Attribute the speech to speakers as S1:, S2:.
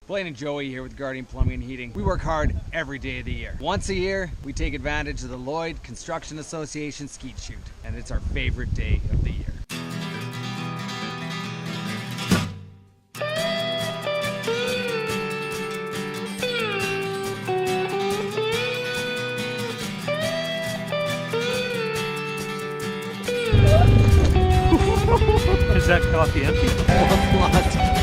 S1: Blaine and Joey here with Guardian Plumbing and Heating. We work hard every day of the year. Once a year, we take advantage of the Lloyd Construction Association Skeet Shoot, and it's our favorite day of the year.
S2: Is that coffee empty?
S1: What?